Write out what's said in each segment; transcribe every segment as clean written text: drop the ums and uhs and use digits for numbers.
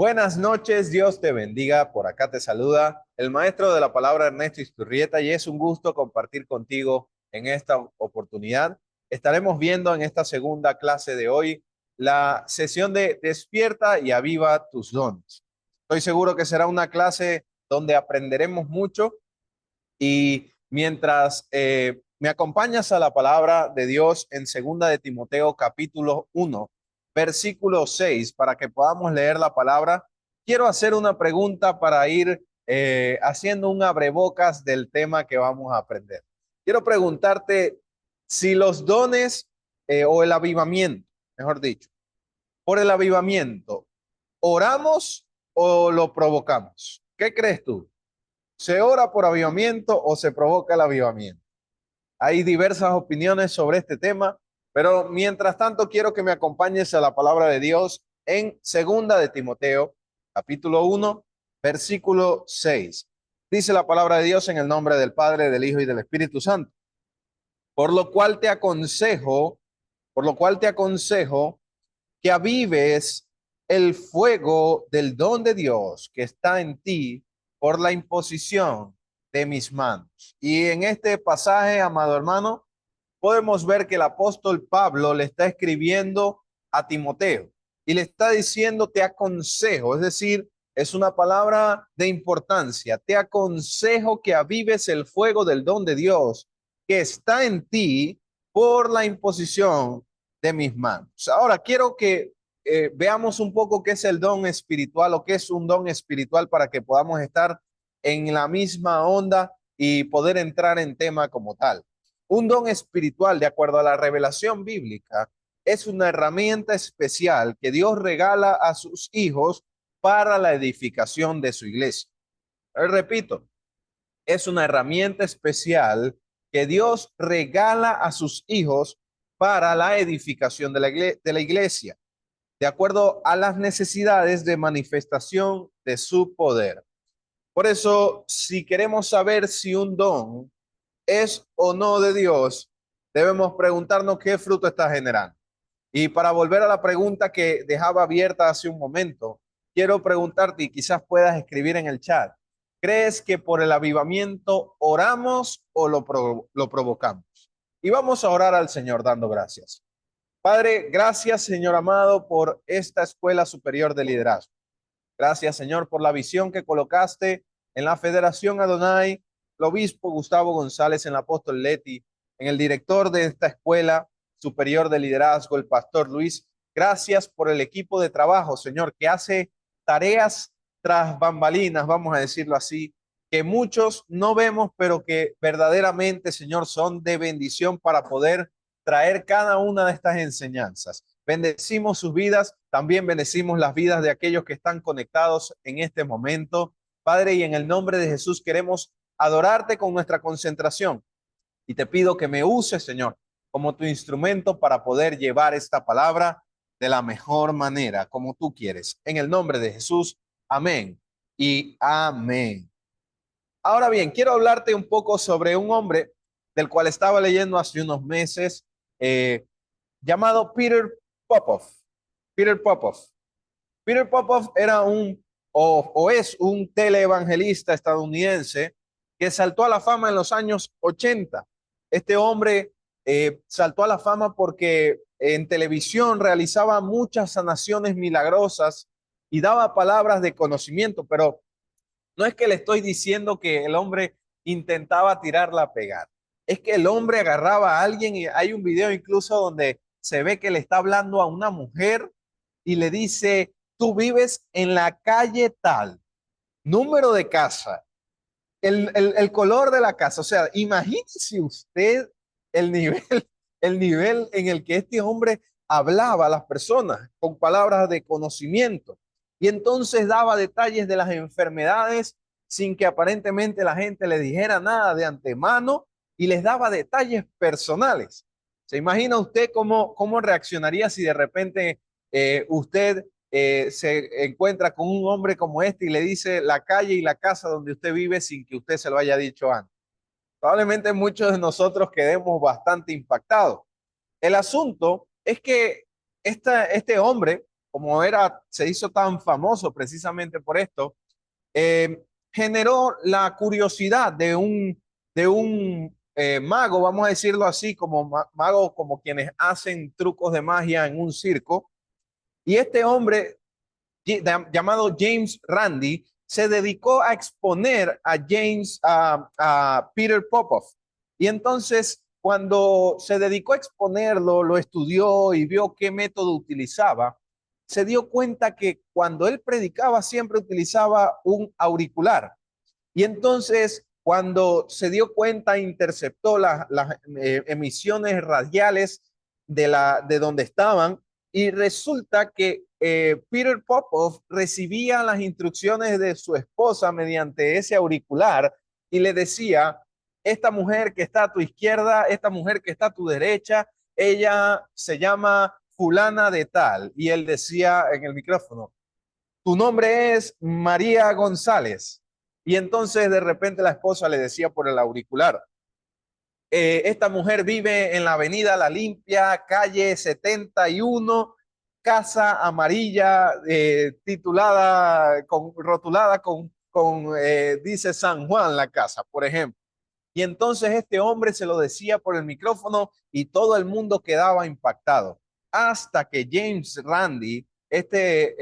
Buenas noches, Dios te bendiga. Por acá te saluda el maestro de la palabra Ernesto Isturrieta y es un gusto compartir contigo en esta oportunidad. Estaremos viendo en esta segunda clase de hoy la sesión de Despierta y aviva tus dones. Estoy seguro que será una clase donde aprenderemos mucho y mientras me acompañas a la palabra de Dios en segunda de Timoteo capítulo 1, versículo 6, para que podamos leer la palabra, quiero hacer una pregunta para ir haciendo un abrebocas del tema que vamos a aprender. Quiero preguntarte si los dones o el avivamiento, mejor dicho, por el avivamiento, ¿oramos o lo provocamos? ¿Qué crees tú? ¿Se ora por avivamiento o se provoca el avivamiento? Hay diversas opiniones sobre este tema, pero mientras tanto quiero que me acompañes a la palabra de Dios en segunda de Timoteo, capítulo 1, versículo 6. Dice la palabra de Dios en el nombre del Padre, del Hijo y del Espíritu Santo. Por lo cual te aconsejo, por lo cual te aconsejo que avives el fuego del don de Dios que está en ti por la imposición de mis manos. Y en este pasaje, amado hermano, podemos ver que el apóstol Pablo le está escribiendo a Timoteo y le está diciendo, te aconsejo, es decir, es una palabra de importancia, te aconsejo que avives el fuego del don de Dios que está en ti por la imposición de mis manos. Ahora quiero que veamos un poco qué es el don espiritual o qué es un don espiritual para que podamos estar en la misma onda y poder entrar en tema como tal. Un don espiritual, de acuerdo a la revelación bíblica, es una herramienta especial que Dios regala a sus hijos para la edificación de su iglesia. Repito, es una herramienta especial que Dios regala a sus hijos para la edificación de la iglesia, de acuerdo a las necesidades de manifestación de su poder. Por eso, si queremos saber si un don es o no de Dios, debemos preguntarnos qué fruto está generando. Y para volver a la pregunta que dejaba abierta hace un momento, quiero preguntarte y quizás puedas escribir en el chat, ¿crees que por el avivamiento oramos o lo provocamos? Y vamos a orar al Señor dando gracias. Padre, gracias Señor amado por esta escuela superior de liderazgo. Gracias Señor por la visión que colocaste en la Federación Adonai, el obispo Gustavo González, en el apóstol Leti, en el director de esta escuela superior de liderazgo, el pastor Luis. Gracias por el equipo de trabajo, Señor, que hace tareas tras bambalinas, vamos a decirlo así, que muchos no vemos, pero que verdaderamente, Señor, son de bendición para poder traer cada una de estas enseñanzas. Bendecimos sus vidas, también bendecimos las vidas de aquellos que están conectados en este momento. Padre, y en el nombre de Jesús queremos adorarte con nuestra concentración. Y te pido que me uses, Señor, como tu instrumento para poder llevar esta palabra de la mejor manera, como tú quieres. En el nombre de Jesús, amén y amén. Ahora bien, quiero hablarte un poco sobre un hombre del cual estaba leyendo hace unos meses, llamado Peter Popoff. Peter Popoff. Peter Popoff era o es un televangelista estadounidense que saltó a la fama en los años 80. Este hombre saltó a la fama porque en televisión realizaba muchas sanaciones milagrosas y daba palabras de conocimiento, pero no es que le estoy diciendo que el hombre intentaba tirarla a pegar. Es que el hombre agarraba a alguien y hay un video incluso donde se ve que le está hablando a una mujer y le dice, tú vives en la calle tal, número de casa, el color de la casa. O sea, imagínese usted el nivel, el nivel en el que este hombre hablaba a las personas con palabras de conocimiento. Y entonces daba detalles de las enfermedades sin que aparentemente la gente le dijera nada de antemano y les daba detalles personales. ¿Se imagina usted cómo reaccionaría si de repente usted se encuentra con un hombre como este y le dice la calle y la casa donde usted vive sin que usted se lo haya dicho antes? Probablemente muchos de nosotros quedemos bastante impactados. El asunto es que este hombre como era, se hizo tan famoso precisamente por esto, generó la curiosidad de un mago, vamos a decirlo así, como mago, como quienes hacen trucos de magia en un circo. Y este hombre llamado James Randi se dedicó a exponer a a Peter Popoff. Y entonces, cuando se dedicó a exponerlo, lo estudió y vio qué método utilizaba, se dio cuenta que cuando él predicaba siempre utilizaba un auricular. Y entonces, cuando se dio cuenta, interceptó las emisiones radiales de donde estaban, y resulta que Peter Popoff recibía las instrucciones de su esposa mediante ese auricular y le decía, esta mujer que está a tu izquierda, esta mujer que está a tu derecha, ella se llama fulana de tal. Y él decía en el micrófono, tu nombre es María González. Y entonces de repente la esposa le decía por el auricular, esta mujer vive en la avenida La Limpia, calle 71, casa amarilla, rotulada dice San Juan la casa, por ejemplo. Y entonces este hombre se lo decía por el micrófono y todo el mundo quedaba impactado. Hasta que James Randi, este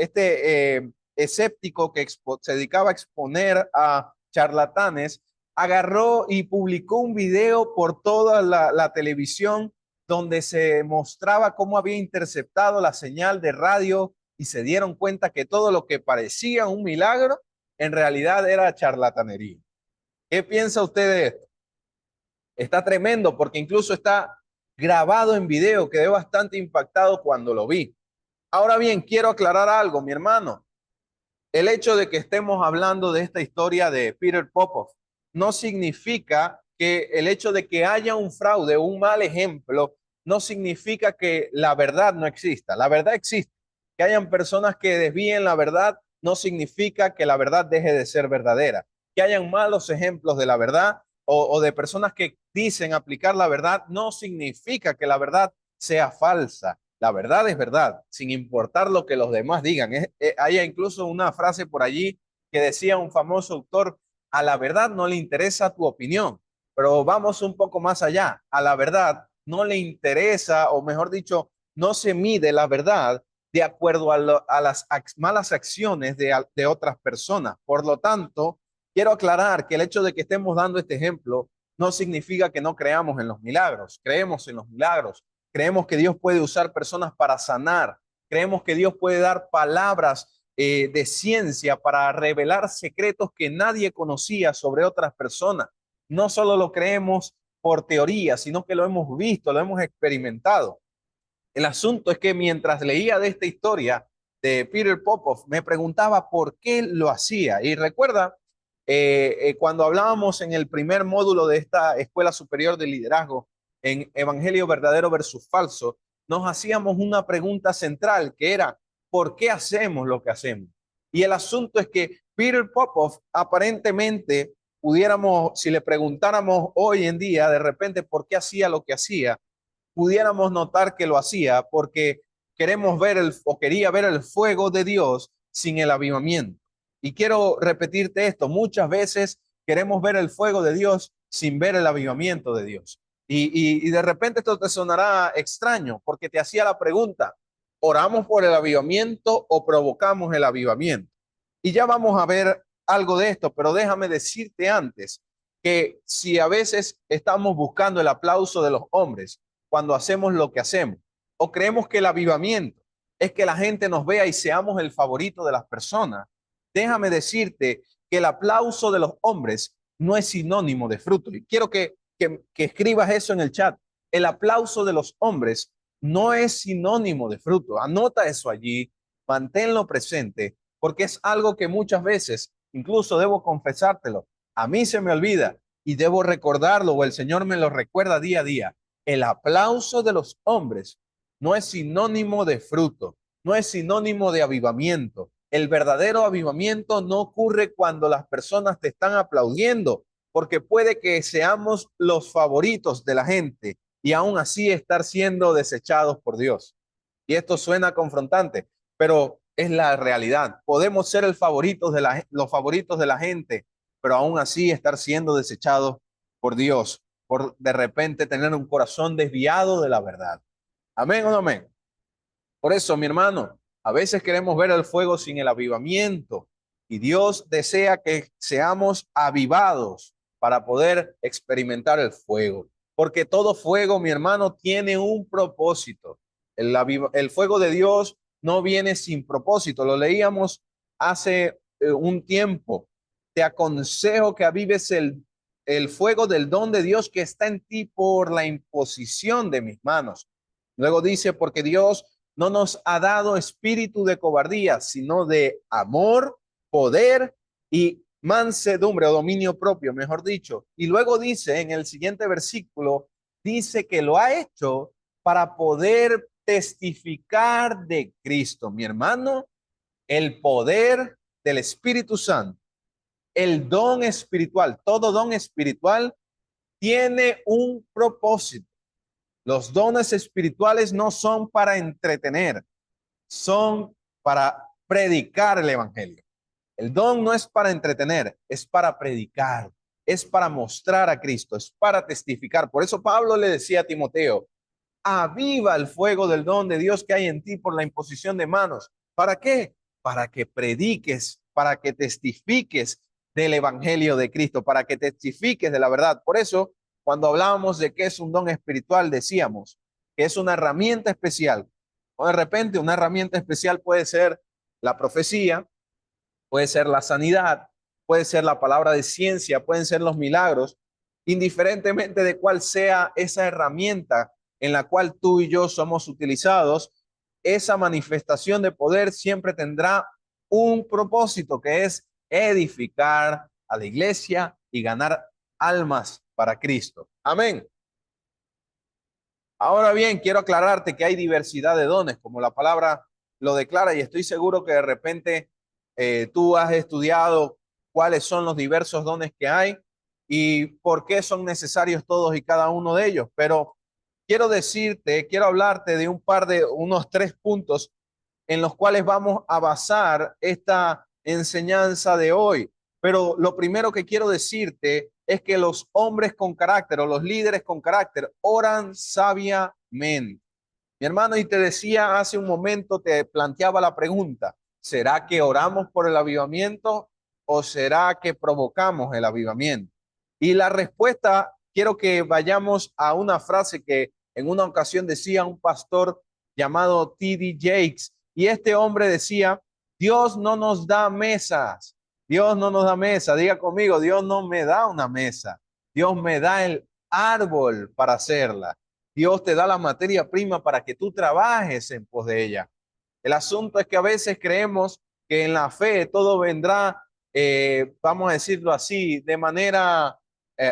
escéptico que se dedicaba a exponer a charlatanes, agarró y publicó un video por toda la televisión donde se mostraba cómo había interceptado la señal de radio y se dieron cuenta que todo lo que parecía un milagro en realidad era charlatanería. ¿Qué piensa usted de esto? Está tremendo porque incluso está grabado en video. Quedé bastante impactado cuando lo vi. Ahora bien, quiero aclarar algo, mi hermano. El hecho de que estemos hablando de esta historia de Peter Popoff no significa que el hecho de que haya un fraude, un mal ejemplo, no significa que la verdad no exista. La verdad existe. Que hayan personas que desvíen la verdad no significa que la verdad deje de ser verdadera. Que hayan malos ejemplos de la verdad o de personas que dicen aplicar la verdad no significa que la verdad sea falsa. La verdad es verdad, sin importar lo que los demás digan. Hay incluso una frase por allí que decía un famoso autor, a la verdad no le interesa tu opinión, pero vamos un poco más allá. A la verdad no le interesa, o mejor dicho, no se mide la verdad de acuerdo a las malas acciones de otras personas. Por lo tanto, quiero aclarar que el hecho de que estemos dando este ejemplo no significa que no creamos en los milagros. Creemos en los milagros. Creemos que Dios puede usar personas para sanar. Creemos que Dios puede dar palabras de ciencia para revelar secretos que nadie conocía sobre otras personas. No solo lo creemos por teoría, sino que lo hemos visto, lo hemos experimentado. El asunto es que mientras leía de esta historia de Peter Popoff, me preguntaba por qué lo hacía. Y recuerda, cuando hablábamos en el primer módulo de esta Escuela Superior de Liderazgo, en Evangelio Verdadero versus Falso, nos hacíamos una pregunta central que era, ¿por qué hacemos lo que hacemos? Y el asunto es que Peter Popoff aparentemente pudiéramos, si le preguntáramos hoy en día, de repente, ¿por qué hacía lo que hacía? Pudiéramos notar que lo hacía porque queremos ver o quería ver el fuego de Dios sin el avivamiento. Y quiero repetirte esto, muchas veces queremos ver el fuego de Dios sin ver el avivamiento de Dios. Y de repente esto te sonará extraño porque te hacía la pregunta, ¿oramos por el avivamiento o provocamos el avivamiento? Y ya vamos a ver algo de esto, pero déjame decirte antes que si a veces estamos buscando el aplauso de los hombres, cuando hacemos lo que hacemos. O creemos que el avivamiento es que la gente nos vea y seamos el favorito de las personas. Déjame decirte que el aplauso de los hombres no es sinónimo de fruto. Y quiero que escribas eso en el chat. El aplauso de los hombres no es sinónimo de fruto. Anota eso allí, manténlo presente, porque es algo que muchas veces, incluso debo confesártelo, a mí se me olvida y debo recordarlo o el Señor me lo recuerda día a día. El aplauso de los hombres no es sinónimo de fruto, no es sinónimo de avivamiento. El verdadero avivamiento no ocurre cuando las personas te están aplaudiendo, porque puede que seamos los favoritos de la gente y aún así estar siendo desechados por Dios. Y esto suena confrontante, pero es la realidad. Podemos ser los favoritos de la gente, pero aún así estar siendo desechados por Dios, por de repente tener un corazón desviado de la verdad. Amén o no amén. Por eso, mi hermano, a veces queremos ver el fuego sin el avivamiento y Dios desea que seamos avivados para poder experimentar el fuego. Porque todo fuego, mi hermano, tiene un propósito. El fuego de Dios no viene sin propósito. Lo leíamos hace un tiempo. Te aconsejo que avives el fuego del don de Dios que está en ti por la imposición de mis manos. Luego dice, porque Dios no nos ha dado espíritu de cobardía, sino de amor, poder y mansedumbre o dominio propio, mejor dicho. Y luego dice en el siguiente versículo, dice que lo ha hecho para poder testificar de Cristo. Mi hermano, el poder del Espíritu Santo, el don espiritual, todo don espiritual tiene un propósito. Los dones espirituales no son para entretener, son para predicar el evangelio. El don no es para entretener, es para predicar, es para mostrar a Cristo, es para testificar. Por eso Pablo le decía a Timoteo, aviva el fuego del don de Dios que hay en ti por la imposición de manos. ¿Para qué? Para que prediques, para que testifiques del evangelio de Cristo, para que testifiques de la verdad. Por eso, cuando hablábamos de que es un don espiritual, decíamos que es una herramienta especial. O de repente, una herramienta especial puede ser la profecía, puede ser la sanidad, puede ser la palabra de ciencia, pueden ser los milagros, indiferentemente de cuál sea esa herramienta en la cual tú y yo somos utilizados, esa manifestación de poder siempre tendrá un propósito que es edificar a la iglesia y ganar almas para Cristo. Amén. Ahora bien, quiero aclararte que hay diversidad de dones, como la palabra lo declara, y estoy seguro que de repente tú has estudiado cuáles son los diversos dones que hay y por qué son necesarios todos y cada uno de ellos. Pero quiero hablarte de unos 3 puntos en los cuales vamos a basar esta enseñanza de hoy. Pero lo primero que quiero decirte es que los hombres con carácter o los líderes con carácter oran sabiamente. Mi hermano, y te decía hace un momento, te planteaba la pregunta, ¿será que oramos por el avivamiento o será que provocamos el avivamiento? Y la respuesta, quiero que vayamos a una frase que en una ocasión decía un pastor llamado T.D. Jakes, y este hombre decía, Dios no nos da mesas, Dios no nos da mesa, diga conmigo, Dios no me da una mesa, Dios me da el árbol para hacerla. Dios te da la materia prima para que tú trabajes en pos de ella. El asunto es que a veces creemos que en la fe todo vendrá, vamos a decirlo así, de manera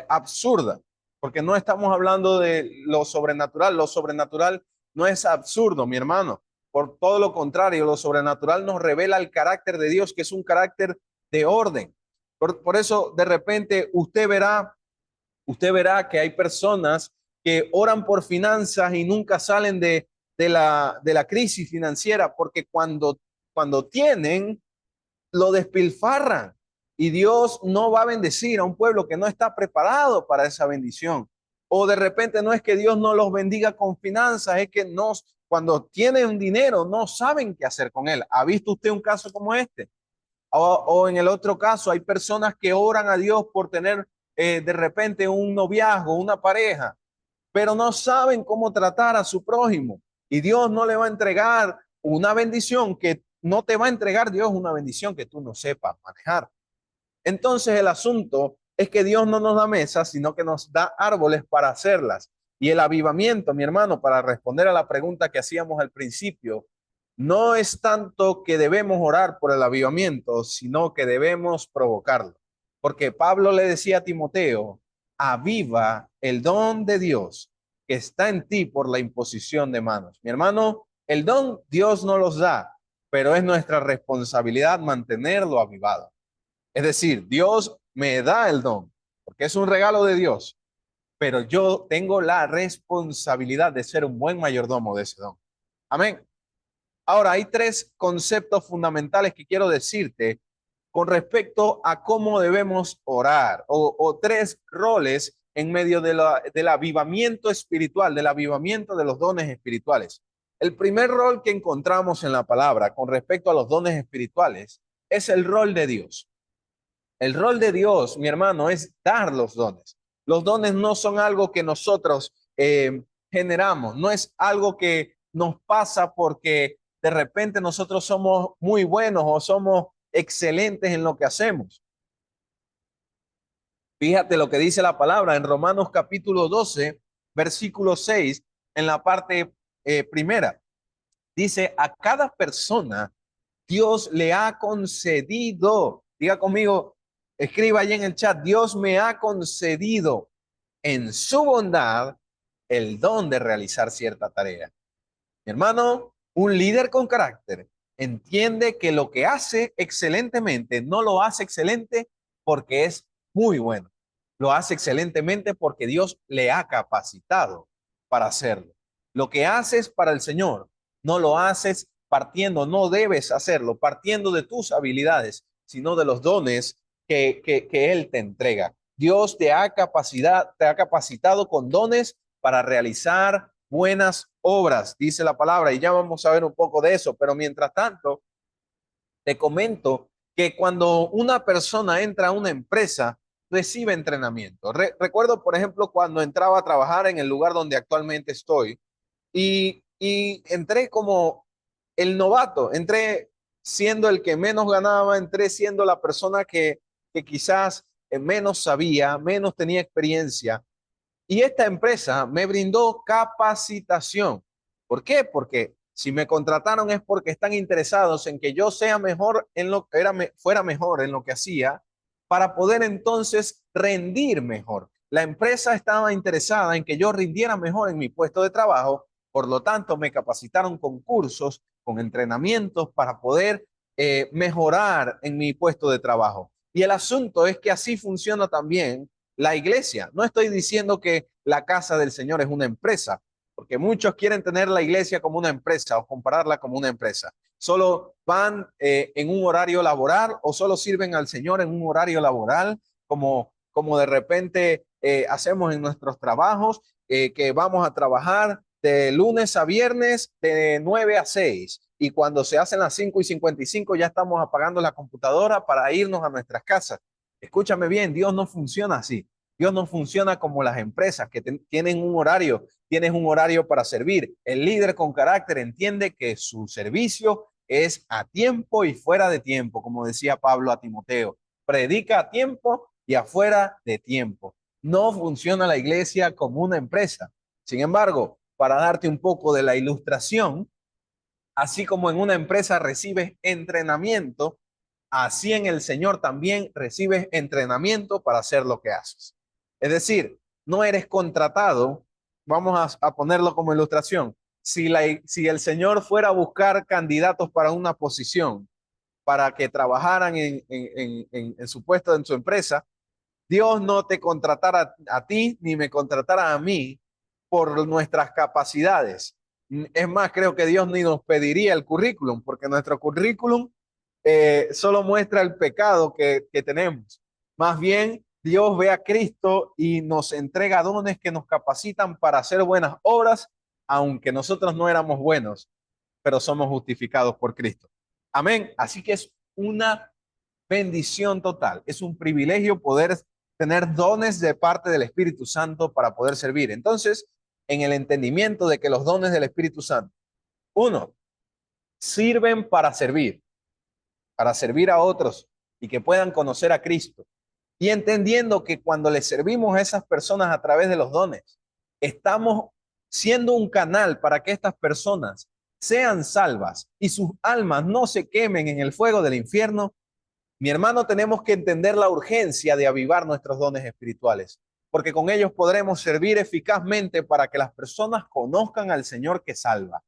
absurda, porque no estamos hablando de lo sobrenatural. Lo sobrenatural no es absurdo, mi hermano. Por todo lo contrario, lo sobrenatural nos revela el carácter de Dios, que es un carácter de orden. Por eso, de repente, usted verá que hay personas que oran por finanzas y nunca salen de la crisis financiera, porque cuando tienen, lo despilfarran. Y Dios no va a bendecir a un pueblo que no está preparado para esa bendición. O de repente no es que Dios no los bendiga con finanzas, es que cuando tienen dinero no saben qué hacer con él. ¿Ha visto usted un caso como este? O en el otro caso, hay personas que oran a Dios por tener de repente un noviazgo, una pareja, pero no saben cómo tratar a su prójimo. Y Dios no le va a entregar una bendición que no te va a entregar Dios una bendición que tú no sepas manejar. Entonces el asunto es que Dios no nos da mesas, sino que nos da árboles para hacerlas. Y el avivamiento, mi hermano, para responder a la pregunta que hacíamos al principio, no es tanto que debemos orar por el avivamiento, sino que debemos provocarlo. Porque Pablo le decía a Timoteo, aviva el don de Dios que está en ti por la imposición de manos. Mi hermano, el don Dios no los da, pero es nuestra responsabilidad mantenerlo avivado. Es decir, Dios me da el don, porque es un regalo de Dios, pero yo tengo la responsabilidad de ser un buen mayordomo de ese don. Amén. Ahora, hay tres conceptos fundamentales que quiero decirte con respecto a cómo debemos orar, o tres roles en medio del avivamiento espiritual, del avivamiento de los dones espirituales. El primer rol que encontramos en la palabra con respecto a los dones espirituales es el rol de Dios. El rol de Dios, mi hermano, es dar los dones. Los dones no son algo que nosotros generamos, no es algo que nos pasa porque de repente nosotros somos muy buenos o somos excelentes en lo que hacemos. Fíjate lo que dice la palabra en Romanos capítulo 12, versículo 6, en la parte primera. Dice, a cada persona Dios le ha concedido, diga conmigo, escriba ahí en el chat, Dios me ha concedido en su bondad el don de realizar cierta tarea. Mi hermano, un líder con carácter entiende que lo que hace excelentemente no lo hace excelente porque es muy bueno. Lo hace excelentemente porque Dios le ha capacitado para hacerlo. Lo que haces para el Señor, no lo haces partiendo, no debes hacerlo partiendo de tus habilidades, sino de los dones que Él te entrega. Dios te ha capacitado con dones para realizar buenas obras, dice la palabra, y ya vamos a ver un poco de eso, pero mientras tanto, te comento que cuando una persona entra a una empresa, recibe entrenamiento. Recuerdo, por ejemplo, cuando entraba a trabajar en el lugar donde actualmente estoy y entré como el novato, entré siendo el que menos ganaba, entré siendo la persona que quizás menos sabía, menos tenía experiencia, y esta empresa me brindó capacitación. ¿Por qué? Porque si me contrataron es porque están interesados en que yo sea mejor en lo que fuera mejor en lo que hacía para poder entonces rendir mejor. La empresa estaba interesada en que yo rindiera mejor en mi puesto de trabajo, por lo tanto me capacitaron con cursos, con entrenamientos para poder mejorar en mi puesto de trabajo. Y el asunto es que así funciona también la iglesia. No estoy diciendo que la casa del Señor es una empresa, porque muchos quieren tener la iglesia como una empresa o compararla como una empresa. Solo van en un horario laboral o solo sirven al Señor en un horario laboral, como de repente hacemos en nuestros trabajos, que vamos a trabajar de lunes a viernes de 9 a 6. Y cuando se hacen las 5:55 ya estamos apagando la computadora para irnos a nuestras casas. Escúchame bien, Dios no funciona así. Dios no funciona como las empresas que tienen un horario, tienes un horario para servir. El líder con carácter entiende que su servicio es a tiempo y fuera de tiempo, como decía Pablo a Timoteo. Predica a tiempo y afuera de tiempo. No funciona la iglesia como una empresa. Sin embargo, para darte un poco de la ilustración, así como en una empresa recibes entrenamiento, así en el Señor también recibes entrenamiento para hacer lo que haces. Es decir, no eres contratado, vamos a ponerlo como ilustración. Si el Señor fuera a buscar candidatos para una posición, para que trabajaran en su puesto, en su empresa, Dios no te contratara a ti ni me contratara a mí por nuestras capacidades. Es más, creo que Dios ni nos pediría el currículum, porque nuestro currículum solo muestra el pecado que tenemos. Más bien, Dios ve a Cristo y nos entrega dones que nos capacitan para hacer buenas obras, aunque nosotros no éramos buenos, pero somos justificados por Cristo. Amén. Así que es una bendición total. Es un privilegio poder tener dones de parte del Espíritu Santo para poder servir. Entonces, en el entendimiento de que los dones del Espíritu Santo, uno, sirven para servir a otros y que puedan conocer a Cristo. Y entendiendo que cuando le servimos a esas personas a través de los dones, estamos siendo un canal para que estas personas sean salvas y sus almas no se quemen en el fuego del infierno. Mi hermano, tenemos que entender la urgencia de avivar nuestros dones espirituales, porque con ellos podremos servir eficazmente para que las personas conozcan al Señor que salva.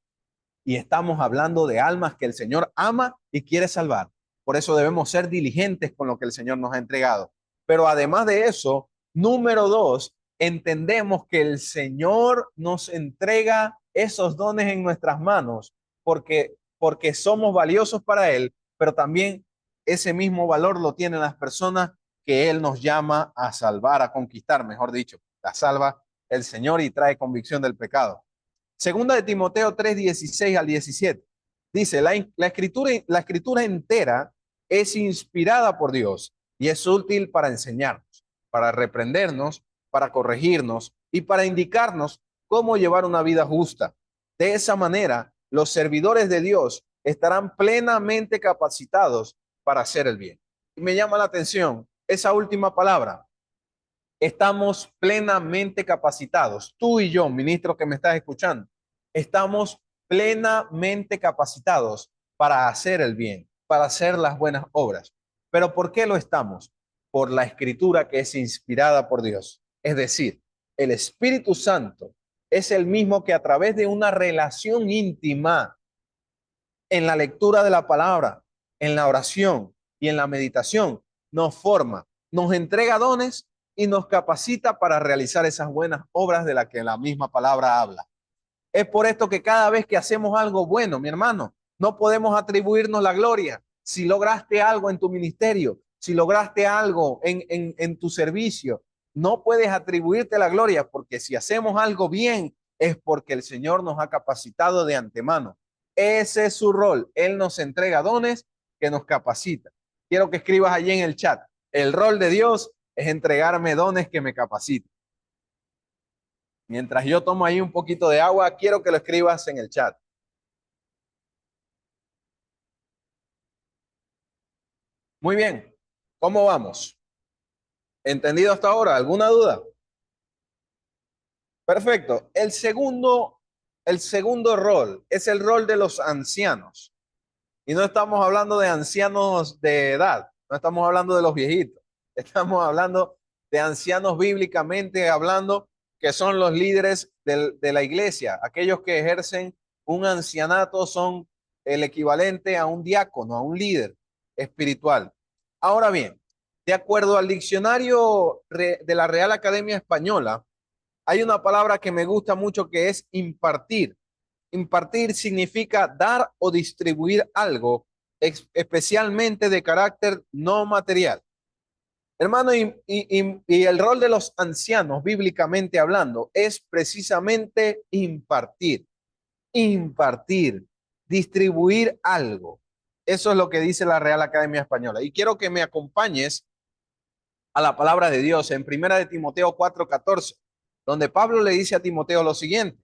Y estamos hablando de almas que el Señor ama y quiere salvar. Por eso debemos ser diligentes con lo que el Señor nos ha entregado. Pero además de eso, número dos, entendemos que el Señor nos entrega esos dones en nuestras manos porque porque somos valiosos para Él, pero también ese mismo valor lo tienen las personas que Él nos llama a salvar, a conquistar, mejor dicho. La salva el Señor y trae convicción del pecado. Segunda de Timoteo 3, 16 al 17. Dice, la escritura entera es inspirada por Dios y es útil para enseñarnos, para reprendernos, para corregirnos y para indicarnos cómo llevar una vida justa. De esa manera, los servidores de Dios estarán plenamente capacitados para hacer el bien. Y me llama la atención esa última palabra. Estamos plenamente capacitados. Tú y yo, ministro que me estás escuchando, estamos plenamente capacitados para hacer el bien, para hacer las buenas obras. ¿Pero por qué lo estamos? Por la escritura que es inspirada por Dios. Es decir, el Espíritu Santo es el mismo que a través de una relación íntima en la lectura de la palabra, en la oración y en la meditación, nos forma, nos entrega dones y nos capacita para realizar esas buenas obras de las que la misma palabra habla. Es por esto que cada vez que hacemos algo bueno, mi hermano, no podemos atribuirnos la gloria. Si lograste algo en tu ministerio, si lograste algo en tu servicio, no puedes atribuirte la gloria, porque si hacemos algo bien es porque el Señor nos ha capacitado de antemano. Ese es su rol. Él nos entrega dones que nos capacita. Quiero que escribas allí en el chat. El rol de Dios es entregarme dones que me capacitan. Mientras yo tomo ahí un poquito de agua, quiero que lo escribas en el chat. Muy bien. ¿Cómo vamos? ¿Entendido hasta ahora? ¿Alguna duda? Perfecto. El segundo rol es el rol de los ancianos. Y no estamos hablando de ancianos de edad, no estamos hablando de los viejitos. Estamos hablando de ancianos bíblicamente hablando, que son los líderes de la iglesia. Aquellos que ejercen un ancianato son el equivalente a un diácono, a un líder espiritual. Ahora bien, de acuerdo al diccionario de la Real Academia Española, hay una palabra que me gusta mucho que es impartir. Impartir significa dar o distribuir algo, especialmente de carácter no material. Hermano, y el rol de los ancianos, bíblicamente hablando, es precisamente impartir, distribuir algo. Eso es lo que dice la Real Academia Española. Y quiero que me acompañes a la palabra de Dios en Primera de Timoteo 4:14, donde Pablo le dice a Timoteo lo siguiente: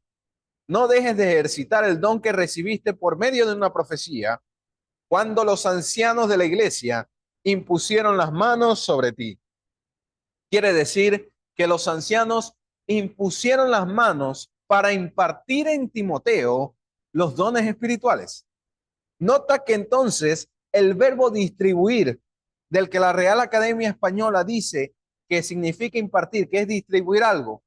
no dejes de ejercitar el don que recibiste por medio de una profecía cuando los ancianos de la iglesia impusieron las manos sobre ti. Quiere decir que los ancianos impusieron las manos para impartir en Timoteo los dones espirituales. Nota que entonces el verbo distribuir, del que la Real Academia Española dice que significa impartir, que es distribuir algo,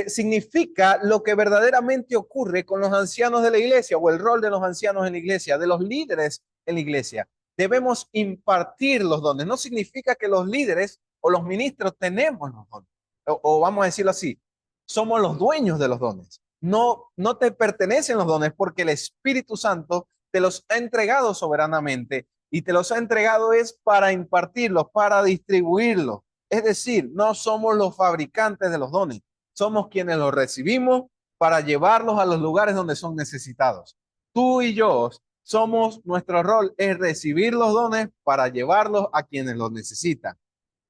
significa lo que verdaderamente ocurre con los ancianos de la iglesia, o el rol de los ancianos en la iglesia, de los líderes en la iglesia. Debemos impartir los dones. No significa que los líderes o los ministros tenemos los dones, o vamos a decirlo así, somos los dueños de los dones. No, no te pertenecen los dones porque el Espíritu Santo te los ha entregado soberanamente, y te los ha entregado es para impartirlos, para distribuirlos. Es decir, no somos los fabricantes de los dones, somos quienes los recibimos para llevarlos a los lugares donde son necesitados. Tú y yo somos, nuestro rol es recibir los dones para llevarlos a quienes los necesitan.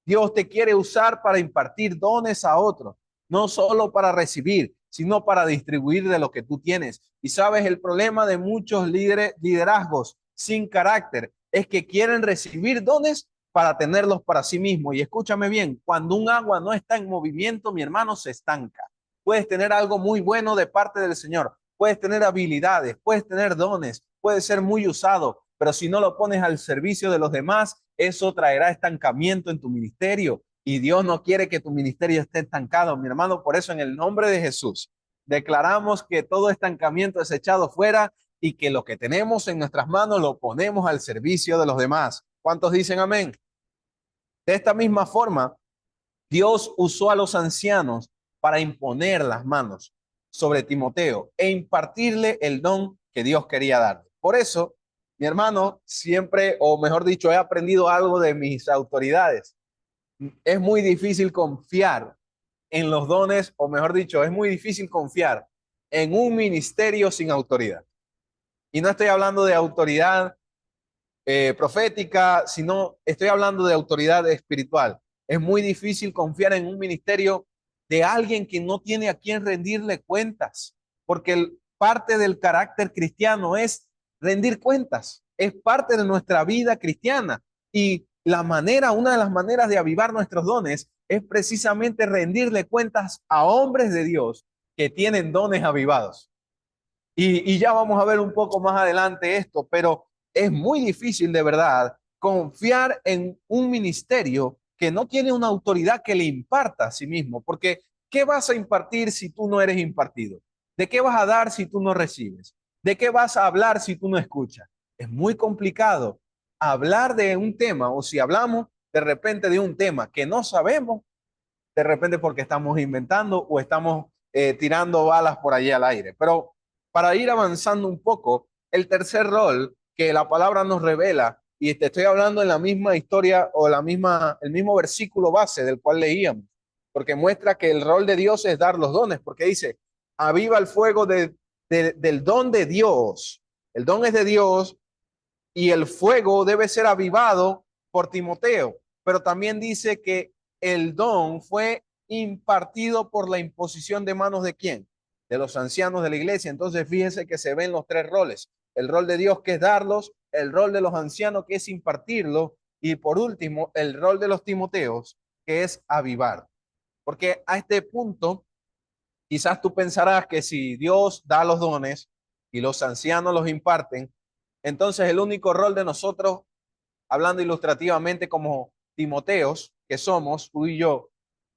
Dios te quiere usar para impartir dones a otros, no solo para recibir, sino para distribuir de lo que tú tienes. Y sabes, el problema de muchos liderazgos sin carácter es que quieren recibir dones para tenerlos para sí mismos. Y escúchame bien, cuando un agua no está en movimiento, mi hermano, se estanca. Puedes tener algo muy bueno de parte del Señor, puedes tener habilidades, puedes tener dones, puedes ser muy usado, pero si no lo pones al servicio de los demás, eso traerá estancamiento en tu ministerio. Y Dios no quiere que tu ministerio esté estancado, mi hermano. Por eso, en el nombre de Jesús, declaramos que todo estancamiento es echado fuera y que lo que tenemos en nuestras manos lo ponemos al servicio de los demás. ¿Cuántos dicen amén? De esta misma forma, Dios usó a los ancianos para imponer las manos sobre Timoteo e impartirle el don que Dios quería dar. Por eso, mi hermano, siempre, o mejor dicho, he aprendido algo de mis autoridades. Es muy difícil confiar en los dones, o mejor dicho, es muy difícil confiar en un ministerio sin autoridad. Y no estoy hablando de autoridad profética, sino estoy hablando de autoridad espiritual. Es muy difícil confiar en un ministerio de alguien que no tiene a quien rendirle cuentas, porque parte del carácter cristiano es rendir cuentas, es parte de nuestra vida cristiana. Y la manera, una de las maneras de avivar nuestros dones es precisamente rendirle cuentas a hombres de Dios que tienen dones avivados. Y ya vamos a ver un poco más adelante esto, pero es muy difícil de verdad confiar en un ministerio que no tiene una autoridad que le imparta a sí mismo, porque ¿qué vas a impartir si tú no eres impartido? ¿De qué vas a dar si tú no recibes? ¿De qué vas a hablar si tú no escuchas? Es muy complicado hablar de un tema, o si hablamos de repente de un tema que no sabemos, de repente porque estamos inventando o estamos tirando balas por allí al aire. Pero para ir avanzando un poco, el tercer rol que la palabra nos revela, y te estoy hablando en la misma historia o el mismo versículo base del cual leíamos, porque muestra que el rol de Dios es dar los dones, porque dice, aviva el fuego del don de Dios. El don es de Dios y el fuego debe ser avivado por Timoteo, pero también dice que el don fue impartido por la imposición de manos de quién? De los ancianos de la iglesia. Entonces fíjense que se ven los tres roles. El rol de Dios que es darlos, el rol de los ancianos que es impartirlo y por último el rol de los Timoteos que es avivar. Porque a este punto quizás tú pensarás que si Dios da los dones y los ancianos los imparten, entonces el único rol de nosotros, hablando ilustrativamente como Timoteos, que somos tú y yo,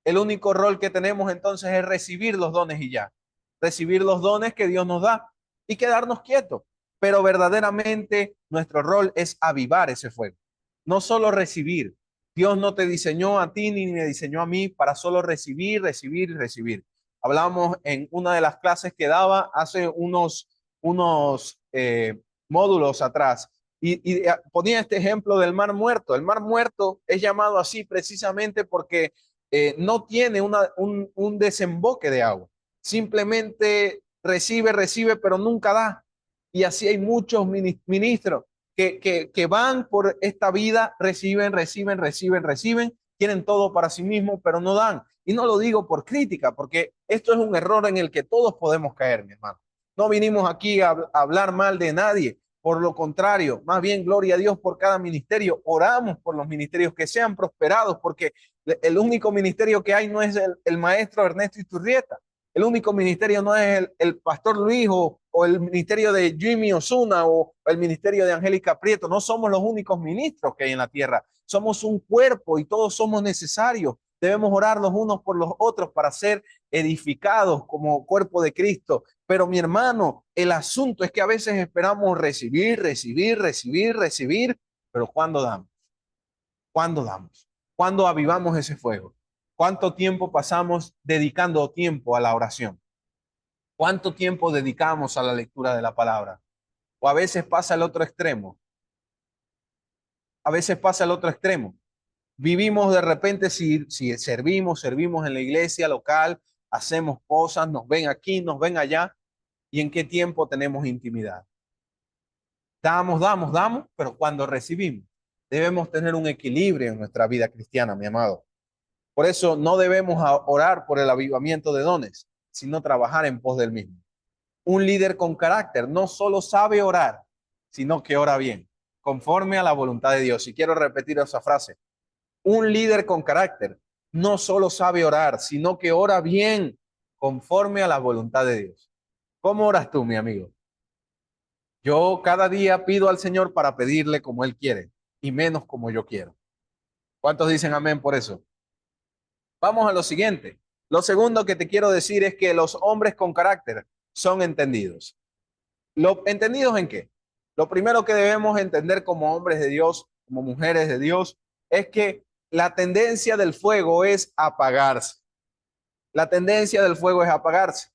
el único rol que tenemos entonces es recibir los dones y ya. Recibir los dones que Dios nos da y quedarnos quietos. Pero verdaderamente nuestro rol es avivar ese fuego. No solo recibir. Dios no te diseñó a ti ni me diseñó a mí para solo recibir, recibir y recibir. Hablamos en una de las clases que daba hace unos módulos atrás y ponía este ejemplo del Mar Muerto. El Mar Muerto es llamado así precisamente porque no tiene un desemboque de agua. Simplemente recibe, recibe, pero nunca da. Y así hay muchos ministros que van por esta vida, reciben, reciben, reciben, reciben, quieren todo para sí mismos, pero no dan. Y no lo digo por crítica, porque esto es un error en el que todos podemos caer, mi hermano. No vinimos aquí a hablar mal de nadie, por lo contrario, más bien gloria a Dios por cada ministerio. Oramos por los ministerios que sean prosperados, porque el único ministerio que hay no es el maestro Ernesto Iturrieta. El único ministerio no es el pastor Luis o el ministerio de Jimmy Osuna o el ministerio de Angélica Prieto. No somos los únicos ministros que hay en la tierra. Somos un cuerpo y todos somos necesarios. Debemos orar los unos por los otros para ser edificados como cuerpo de Cristo. Pero mi hermano, el asunto es que a veces esperamos recibir, recibir, recibir, recibir, pero ¿cuándo damos? ¿Cuándo damos? ¿Cuándo avivamos ese fuego? ¿Cuánto tiempo pasamos dedicando tiempo a la oración? ¿Cuánto tiempo dedicamos a la lectura de la palabra? O a veces pasa el otro extremo. A veces pasa el otro extremo. Vivimos de repente, si servimos en la iglesia local, hacemos cosas, nos ven aquí, nos ven allá, y en qué tiempo tenemos intimidad. Damos, damos, damos, pero cuando recibimos, debemos tener un equilibrio en nuestra vida cristiana, mi amado. Por eso no debemos orar por el avivamiento de dones, sino trabajar en pos del mismo. Un líder con carácter no solo sabe orar, sino que ora bien, conforme a la voluntad de Dios. Y quiero repetir esa frase. Un líder con carácter no solo sabe orar, sino que ora bien, conforme a la voluntad de Dios. ¿Cómo oras tú, mi amigo? Yo cada día pido al Señor para pedirle como Él quiere y menos como yo quiero. ¿Cuántos dicen amén por eso? Vamos a lo siguiente. Lo segundo que te quiero decir es que los hombres con carácter son entendidos. ¿Entendidos en qué? Lo primero que debemos entender como hombres de Dios, como mujeres de Dios, es que la tendencia del fuego es apagarse. La tendencia del fuego es apagarse.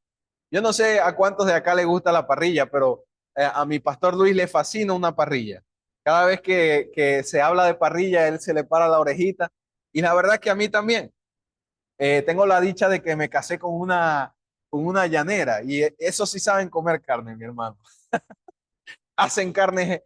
Yo no sé a cuántos de acá les gusta la parrilla, pero a mi pastor Luis le fascina una parrilla. Cada vez que se habla de parrilla, él se le para la orejita. Y la verdad que a mí también. Tengo la dicha de que me casé con una llanera y eso sí saben comer carne, mi hermano. Hacen carnes,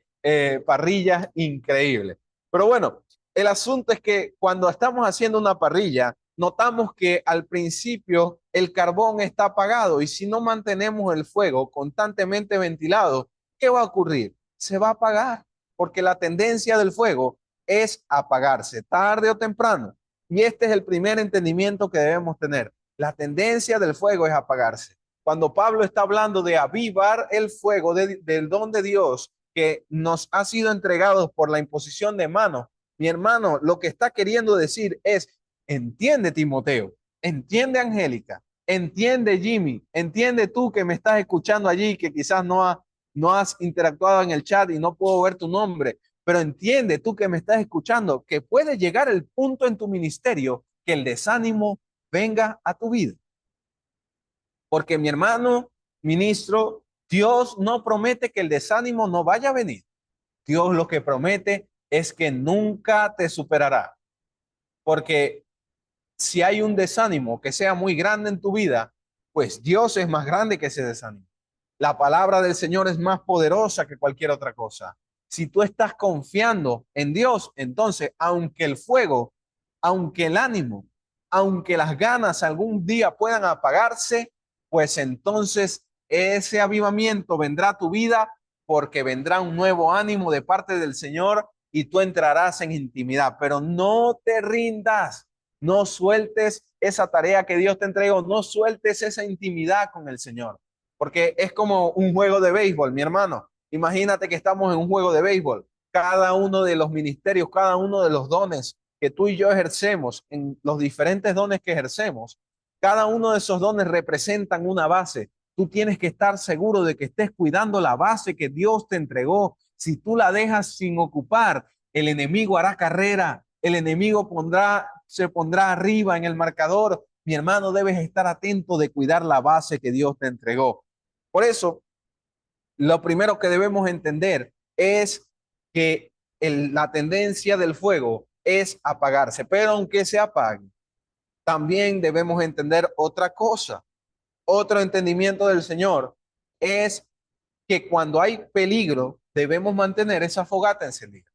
parrillas increíbles. Pero bueno, el asunto es que cuando estamos haciendo una parrilla, notamos que al principio el carbón está apagado y si no mantenemos el fuego constantemente ventilado, ¿qué va a ocurrir? Se va a apagar, porque la tendencia del fuego es apagarse tarde o temprano. Y este es el primer entendimiento que debemos tener. La tendencia del fuego es apagarse. Cuando Pablo está hablando de avivar el fuego del don de Dios que nos ha sido entregado por la imposición de manos, mi hermano, lo que está queriendo decir es, entiende Timoteo, entiende Angélica, entiende Jimmy, entiende tú que me estás escuchando allí, que quizás no has interactuado en el chat y no puedo ver tu nombre, pero entiende tú que me estás escuchando que puede llegar el punto en tu ministerio que el desánimo venga a tu vida. Porque mi hermano ministro, Dios no promete que el desánimo no vaya a venir. Dios lo que promete es que nunca te superará. Porque si hay un desánimo que sea muy grande en tu vida, pues Dios es más grande que ese desánimo. La palabra del Señor es más poderosa que cualquier otra cosa. Si tú estás confiando en Dios, entonces, aunque el fuego, aunque el ánimo, aunque las ganas algún día puedan apagarse, pues entonces ese avivamiento vendrá a tu vida porque vendrá un nuevo ánimo de parte del Señor y tú entrarás en intimidad. Pero no te rindas, no sueltes esa tarea que Dios te entregó, no sueltes esa intimidad con el Señor. Porque es como un juego de béisbol, mi hermano. Imagínate que estamos en un juego de béisbol. Cada uno de los ministerios, cada uno de los dones que tú y yo ejercemos, en los diferentes dones que ejercemos, cada uno de esos dones representan una base. Tú tienes que estar seguro de que estés cuidando la base que Dios te entregó. Si tú la dejas sin ocupar, el enemigo hará carrera, el enemigo se pondrá arriba en el marcador. Mi hermano, debes estar atento de cuidar la base que Dios te entregó. Por eso, lo primero que debemos entender es que la tendencia del fuego es apagarse, pero aunque se apague, también debemos entender otra cosa. Otro entendimiento del Señor es que cuando hay peligro, debemos mantener esa fogata encendida.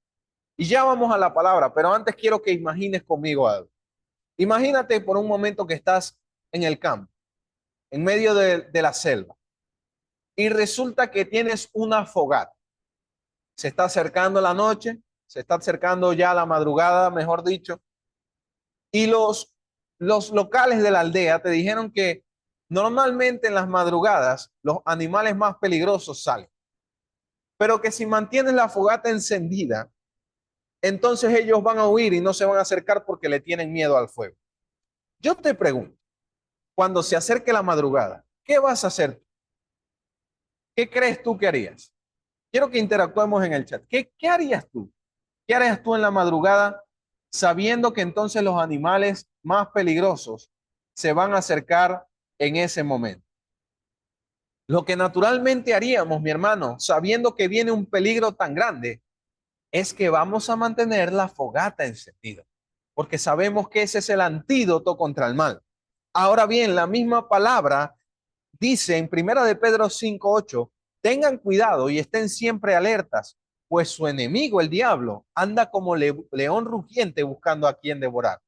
Y ya vamos a la palabra, pero antes quiero que imagines conmigo algo. Imagínate por un momento que estás en el campo, en medio de la selva, y resulta que tienes una fogata. Se está acercando la noche, se está acercando ya la madrugada, mejor dicho, y los locales de la aldea te dijeron que normalmente en las madrugadas los animales más peligrosos salen, pero que si mantienes la fogata encendida, entonces ellos van a huir y no se van a acercar porque le tienen miedo al fuego. Yo te pregunto, cuando se acerque la madrugada, ¿qué vas a hacer? ¿Qué crees tú que harías? Quiero que interactuemos en el chat. ¿Qué harías tú? ¿Qué harías tú en la madrugada sabiendo que entonces los animales más peligrosos se van a acercar en ese momento? Lo que naturalmente haríamos, mi hermano, sabiendo que viene un peligro tan grande, es que vamos a mantener la fogata encendida, porque sabemos que ese es el antídoto contra el mal. Ahora bien, la misma palabra dice en Primera de Pedro 5:8, tengan cuidado y estén siempre alertas, pues su enemigo, el diablo, anda como león rugiente buscando a quien devorar.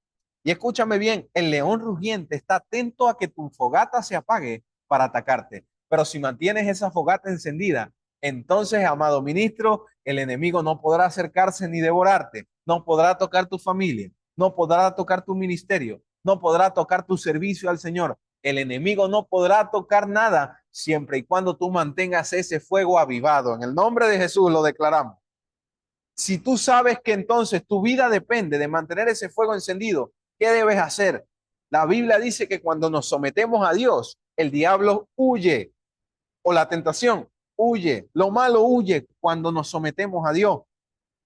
Y escúchame bien, el león rugiente está atento a que tu fogata se apague para atacarte. Pero si mantienes esa fogata encendida, entonces, amado ministro, el enemigo no podrá acercarse ni devorarte, no podrá tocar tu familia, no podrá tocar tu ministerio, no podrá tocar tu servicio al Señor. El enemigo no podrá tocar nada siempre y cuando tú mantengas ese fuego avivado. En el nombre de Jesús lo declaramos. Si tú sabes que entonces tu vida depende de mantener ese fuego encendido, ¿qué debes hacer? La Biblia dice que cuando nos sometemos a Dios, el diablo huye o la tentación huye, lo malo huye cuando nos sometemos a Dios.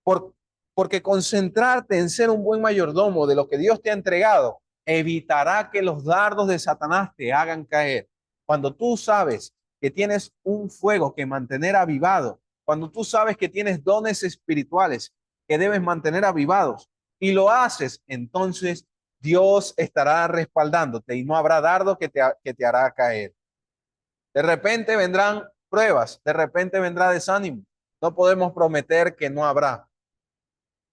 Por, porque concentrarte en ser un buen mayordomo de lo que Dios te ha entregado evitará que los dardos de Satanás te hagan caer. Cuando tú sabes que tienes un fuego que mantener avivado, cuando tú sabes que tienes dones espirituales que debes mantener avivados y lo haces, entonces Dios estará respaldándote y no habrá dardo que te hará caer. De repente vendrán pruebas, de repente vendrá desánimo. No podemos prometer que no habrá.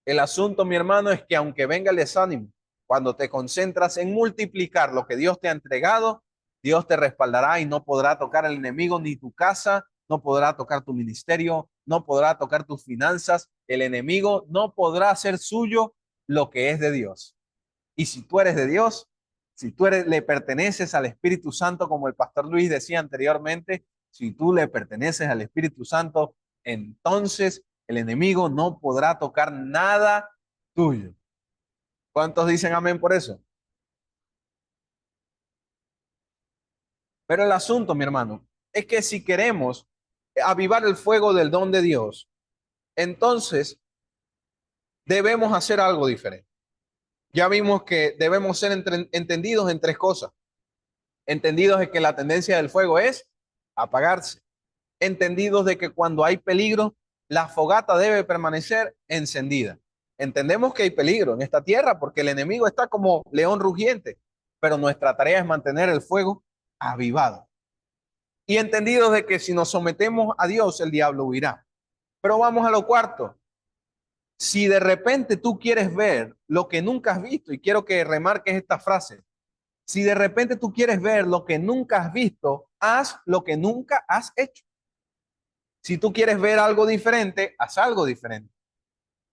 El asunto, mi hermano, es que aunque venga el desánimo, cuando te concentras en multiplicar lo que Dios te ha entregado, Dios te respaldará y no podrá tocar el enemigo ni tu casa, no podrá tocar tu ministerio, no podrá tocar tus finanzas. El enemigo no podrá hacer suyo lo que es de Dios. Y si tú eres de Dios, si tú eres, le perteneces al Espíritu Santo, como el pastor Luis decía anteriormente, si tú le perteneces al Espíritu Santo, entonces el enemigo no podrá tocar nada tuyo. ¿Cuántos dicen amén por eso? Pero el asunto, mi hermano, es que si queremos avivar el fuego del don de Dios, entonces debemos hacer algo diferente. Ya vimos que debemos ser entendidos en tres cosas. Entendidos de que la tendencia del fuego es apagarse. Entendidos de que cuando hay peligro, la fogata debe permanecer encendida. Entendemos que hay peligro en esta tierra porque el enemigo está como león rugiente, pero nuestra tarea es mantener el fuego avivado. Y entendidos de que si nos sometemos a Dios, el diablo huirá. Pero vamos a lo cuarto. Si de repente tú quieres ver lo que nunca has visto, y quiero que remarques esta frase, si de repente tú quieres ver lo que nunca has visto, haz lo que nunca has hecho. Si tú quieres ver algo diferente, haz algo diferente.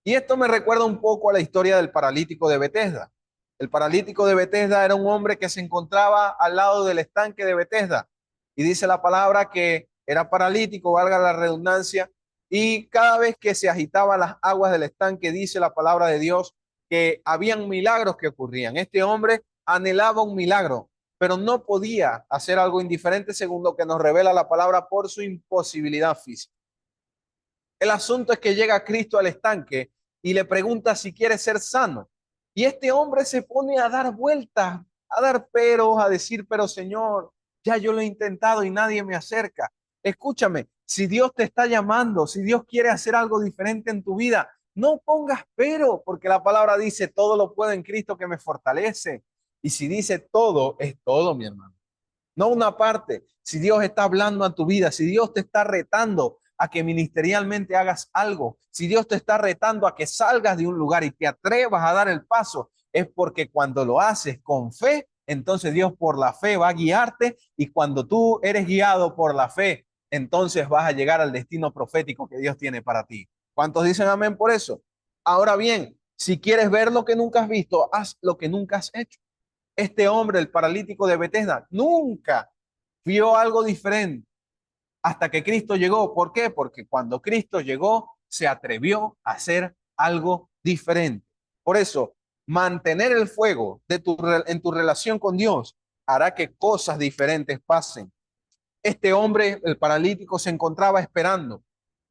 Y esto me recuerda un poco a la historia del paralítico de Betesda. El paralítico de Betesda era un hombre que se encontraba al lado del estanque de Betesda. Y dice la palabra que era paralítico, valga la redundancia, y cada vez que se agitaban las aguas del estanque, dice la palabra de Dios, que habían milagros que ocurrían. Este hombre anhelaba un milagro, pero no podía hacer algo indiferente según lo que nos revela la palabra por su imposibilidad física. El asunto es que llega Cristo al estanque y le pregunta si quiere ser sano. Y este hombre se pone a dar vueltas, a dar peros, a decir, pero Señor, ya yo lo he intentado y nadie me acerca. Escúchame, si Dios te está llamando, si Dios quiere hacer algo diferente en tu vida, no pongas pero, porque la palabra dice, todo lo puedo en Cristo que me fortalece. Y si dice todo, es todo, mi hermano. No una parte. Si Dios está hablando a tu vida, si Dios te está retando a que ministerialmente hagas algo, si Dios te está retando a que salgas de un lugar y te atrevas a dar el paso, es porque cuando lo haces con fe, entonces Dios por la fe va a guiarte y cuando tú eres guiado por la fe, entonces vas a llegar al destino profético que Dios tiene para ti. ¿Cuántos dicen amén por eso? Ahora bien, si quieres ver lo que nunca has visto, haz lo que nunca has hecho. Este hombre, el paralítico de Betesda, nunca vio algo diferente hasta que Cristo llegó. ¿Por qué? Porque cuando Cristo llegó, se atrevió a hacer algo diferente. Por eso, mantener el fuego en tu relación con Dios hará que cosas diferentes pasen. Este hombre, el paralítico, se encontraba esperando.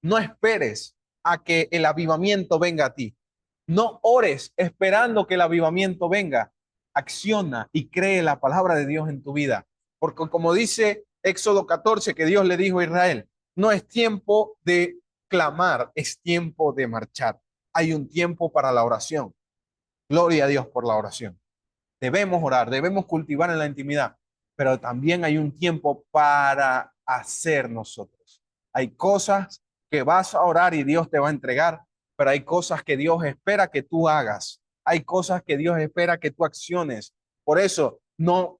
No esperes a que el avivamiento venga a ti. No ores esperando que el avivamiento venga. Acciona y cree la palabra de Dios en tu vida. Porque como dice Éxodo 14, que Dios le dijo a Israel, no es tiempo de clamar, es tiempo de marchar. Hay un tiempo para la oración. Gloria a Dios por la oración. Debemos orar, debemos cultivar en la intimidad, pero también hay un tiempo para hacer nosotros. Hay cosas que vas a orar y Dios te va a entregar, pero hay cosas que Dios espera que tú hagas. Hay cosas que Dios espera que tú acciones. Por eso no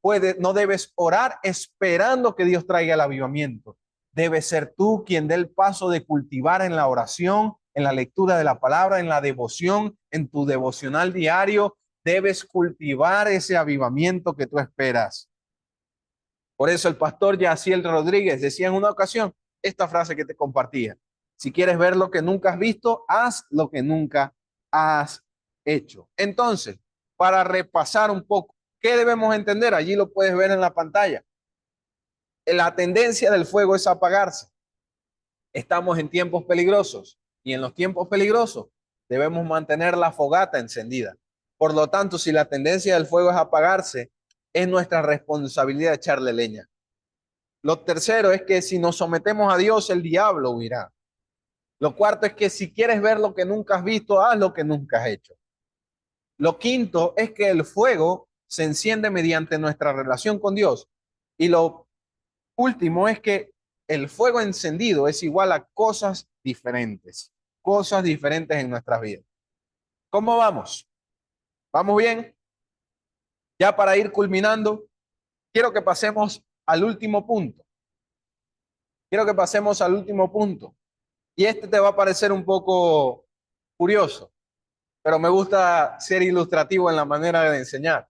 debes orar esperando que Dios traiga el avivamiento. Debes ser tú quien dé el paso de cultivar en la oración, en la lectura de la palabra, en la devoción, en tu devocional diario. Debes cultivar ese avivamiento que tú esperas. Por eso el pastor Yaciel Rodríguez decía en una ocasión esta frase que te compartía. Si quieres ver lo que nunca has visto, haz lo que nunca has hecho. Entonces, para repasar un poco, ¿qué debemos entender? Allí lo puedes ver en la pantalla. La tendencia del fuego es apagarse. Estamos en tiempos peligrosos y en los tiempos peligrosos debemos mantener la fogata encendida. Por lo tanto, si la tendencia del fuego es apagarse, es nuestra responsabilidad echarle leña. Lo tercero es que si nos sometemos a Dios, el diablo huirá. Lo cuarto es que si quieres ver lo que nunca has visto, haz lo que nunca has hecho. Lo quinto es que el fuego se enciende mediante nuestra relación con Dios. Y lo último es que el fuego encendido es igual a cosas diferentes en nuestras vidas. ¿Cómo vamos? ¿Vamos bien? Ya para ir culminando, quiero que pasemos al último punto. Quiero que pasemos al último punto. Y este te va a parecer un poco curioso, pero me gusta ser ilustrativo en la manera de enseñar.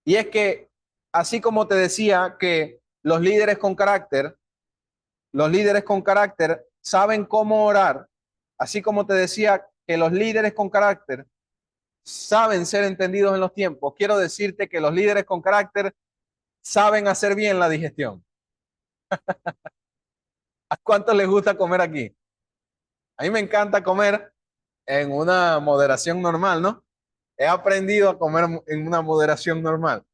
Y es que, así como te decía que los líderes con carácter saben cómo orar, así como te decía que los líderes con carácter saben ser entendidos en los tiempos, quiero decirte que los líderes con carácter saben hacer bien la digestión. ¿A cuántos les gusta comer aquí? A mí me encanta comer en una moderación normal, ¿no? He aprendido a comer en una moderación normal.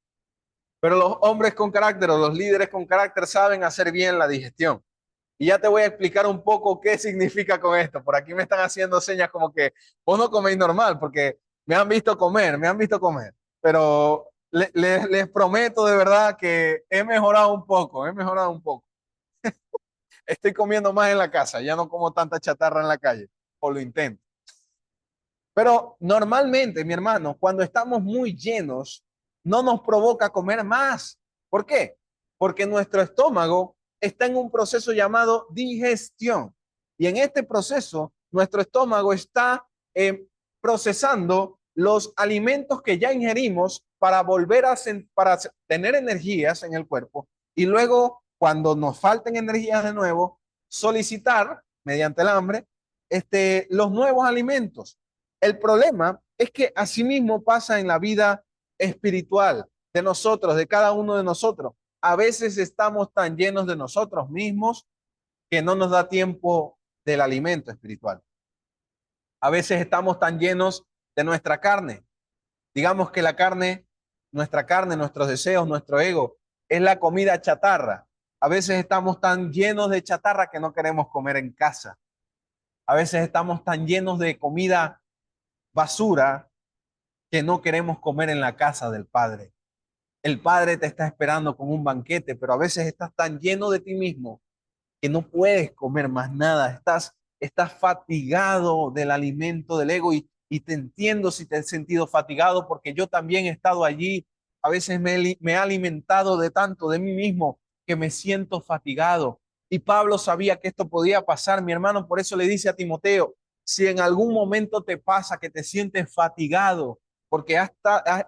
Pero los hombres con carácter o los líderes con carácter saben hacer bien la digestión. Y ya te voy a explicar un poco qué significa con esto. Por aquí me están haciendo señas como que vos no coméis normal, porque me han visto comer. Pero les prometo de verdad que he mejorado un poco, he mejorado un poco. Estoy comiendo más en la casa, ya no como tanta chatarra en la calle, o lo intento. Pero normalmente, mi hermano, cuando estamos muy llenos, no nos provoca comer más. ¿Por qué? Porque nuestro estómago está en un proceso llamado digestión. Y en este proceso, nuestro estómago está procesando los alimentos que ya ingerimos para volver para tener energías en el cuerpo y luego, cuando nos falten energías de nuevo, solicitar mediante el hambre los nuevos alimentos. El problema es que asimismo pasa en la vida espiritual de nosotros, de cada uno de nosotros. A veces estamos tan llenos de nosotros mismos que no nos da tiempo del alimento espiritual. A veces estamos tan llenos de nuestra carne. Digamos que la carne, nuestra carne, nuestros deseos, nuestro ego, es la comida chatarra. A veces estamos tan llenos de chatarra que no queremos comer en casa. A veces estamos tan llenos de comida basura que no queremos comer en la casa del Padre. El Padre te está esperando con un banquete, pero a veces estás tan lleno de ti mismo que no puedes comer más nada. Estás fatigado del alimento del ego y te entiendo si te has sentido fatigado porque yo también he estado allí. A veces me he alimentado de tanto de mí mismo que me siento fatigado. Y Pablo sabía que esto podía pasar, mi hermano, por eso le dice a Timoteo, si en algún momento te pasa que te sientes fatigado, porque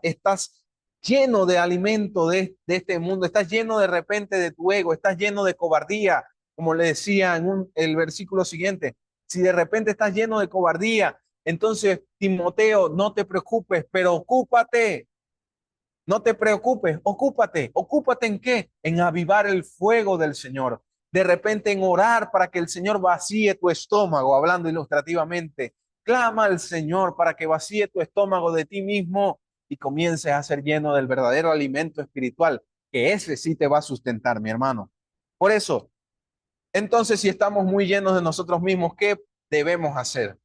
estás lleno de alimento de este mundo, estás lleno de repente de tu ego, estás lleno de cobardía, como le decía en el versículo siguiente, si de repente estás lleno de cobardía, entonces Timoteo, no te preocupes, pero ocúpate, no te preocupes, ocúpate ¿en qué? En avivar el fuego del Señor. De repente en orar para que el Señor vacíe tu estómago, hablando ilustrativamente. Clama al Señor para que vacíe tu estómago de ti mismo y comiences a ser lleno del verdadero alimento espiritual, que ese sí te va a sustentar, mi hermano. Por eso, entonces, si estamos muy llenos de nosotros mismos, ¿qué debemos hacer?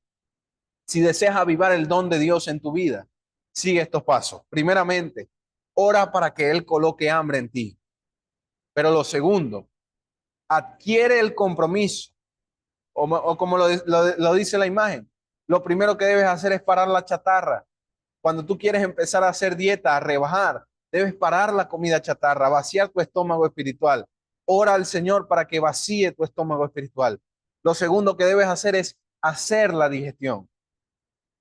Si deseas avivar el don de Dios en tu vida, sigue estos pasos. Primeramente, ora para que Él coloque hambre en ti. Pero lo segundo, adquiere el compromiso, o como lo dice la imagen. Lo primero que debes hacer es parar la chatarra. Cuando tú quieres empezar a hacer dieta, a rebajar, debes parar la comida chatarra, vaciar tu estómago espiritual. Ora al Señor para que vacíe tu estómago espiritual. Lo segundo que debes hacer es hacer la digestión.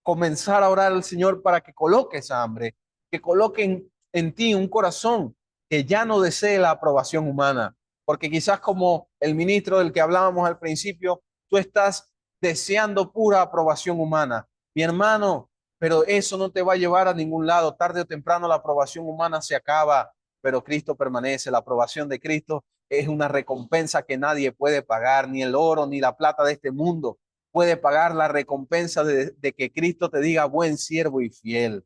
Comenzar a orar al Señor para que coloque esa hambre, que coloque en ti un corazón que ya no desee la aprobación humana. Porque quizás como el ministro del que hablábamos al principio, tú estás deseando pura aprobación humana. Mi hermano, pero eso no te va a llevar a ningún lado. Tarde o temprano la aprobación humana se acaba, pero Cristo permanece. La aprobación de Cristo es una recompensa que nadie puede pagar, ni el oro, ni la plata de este mundo puede pagar la recompensa de que Cristo te diga buen siervo y fiel.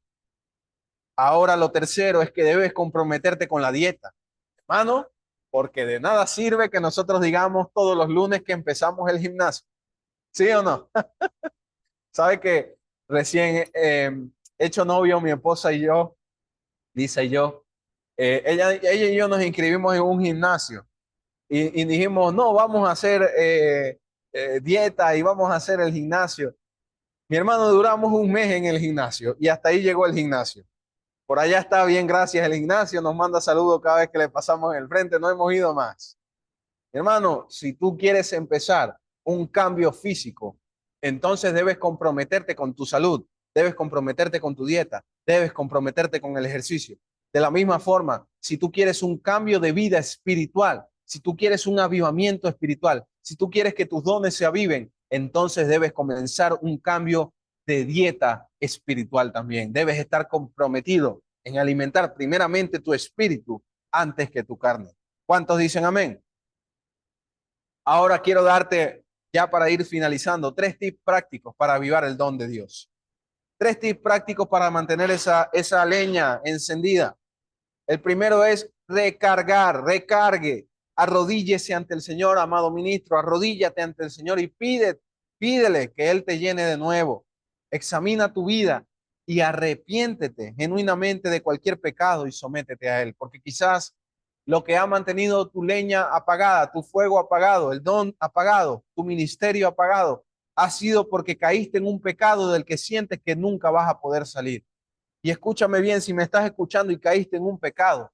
Ahora lo tercero es que debes comprometerte con la dieta. Hermano, porque de nada sirve que nosotros digamos todos los lunes que empezamos el gimnasio. ¿Sí o no? ¿Sabe que recién hecho novio mi esposa y yo, Lisa y yo, ella y yo nos inscribimos en un gimnasio y dijimos, no, vamos a hacer dieta y vamos a hacer el gimnasio. Mi hermano, duramos un mes en el gimnasio y hasta ahí llegó el gimnasio. Por allá está bien, gracias el gimnasio, nos manda saludos cada vez que le pasamos en el frente, no hemos ido más. Mi hermano, si tú quieres empezar un cambio físico, entonces debes comprometerte con tu salud, debes comprometerte con tu dieta, debes comprometerte con el ejercicio. De la misma forma, si tú quieres un cambio de vida espiritual, si tú quieres un avivamiento espiritual, si tú quieres que tus dones se aviven, entonces debes comenzar un cambio de dieta espiritual también. Debes estar comprometido en alimentar primeramente tu espíritu antes que tu carne. ¿Cuántos dicen amén? Ahora quiero darte, ya para ir finalizando, 3 tips prácticos para avivar el don de Dios. 3 tips prácticos para mantener esa leña encendida. El primero es recargar, recargue. Arrodíllese ante el Señor, amado ministro, arrodíllate ante el Señor y pídele que Él te llene de nuevo. Examina tu vida y arrepiéntete genuinamente de cualquier pecado y sométete a Él, porque quizás lo que ha mantenido tu leña apagada, tu fuego apagado, el don apagado, tu ministerio apagado, ha sido porque caíste en un pecado del que sientes que nunca vas a poder salir. Y escúchame bien, si me estás escuchando y caíste en un pecado,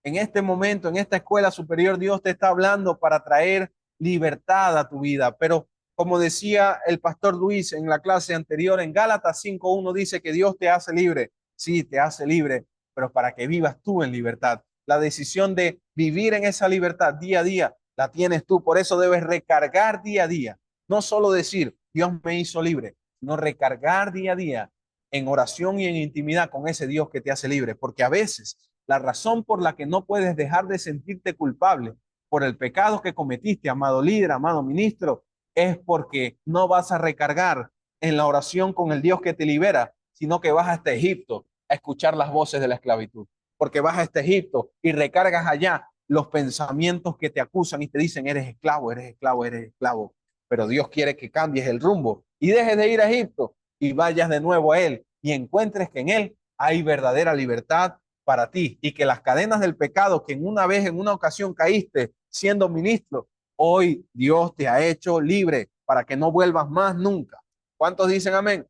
en este momento, en esta escuela superior, Dios te está hablando para traer libertad a tu vida. Pero como decía el pastor Luis en la clase anterior, en Gálatas 5:1 dice que Dios te hace libre. Sí, te hace libre, pero para que vivas tú en libertad. La decisión de vivir en esa libertad día a día la tienes tú. Por eso debes recargar día a día. No solo decir, Dios me hizo libre, sino recargar día a día en oración y en intimidad con ese Dios que te hace libre. Porque a veces la razón por la que no puedes dejar de sentirte culpable por el pecado que cometiste, amado líder, amado ministro, es porque no vas a recargar en la oración con el Dios que te libera, sino que vas hasta Egipto a escuchar las voces de la esclavitud. Porque vas hasta Egipto y recargas allá los pensamientos que te acusan y te dicen, eres esclavo, eres esclavo, eres esclavo. Pero Dios quiere que cambies el rumbo y dejes de ir a Egipto y vayas de nuevo a Él y encuentres que en Él hay verdadera libertad para ti y que las cadenas del pecado que en una vez, en una ocasión caíste siendo ministro, hoy Dios te ha hecho libre para que no vuelvas más nunca. ¿Cuántos dicen amén?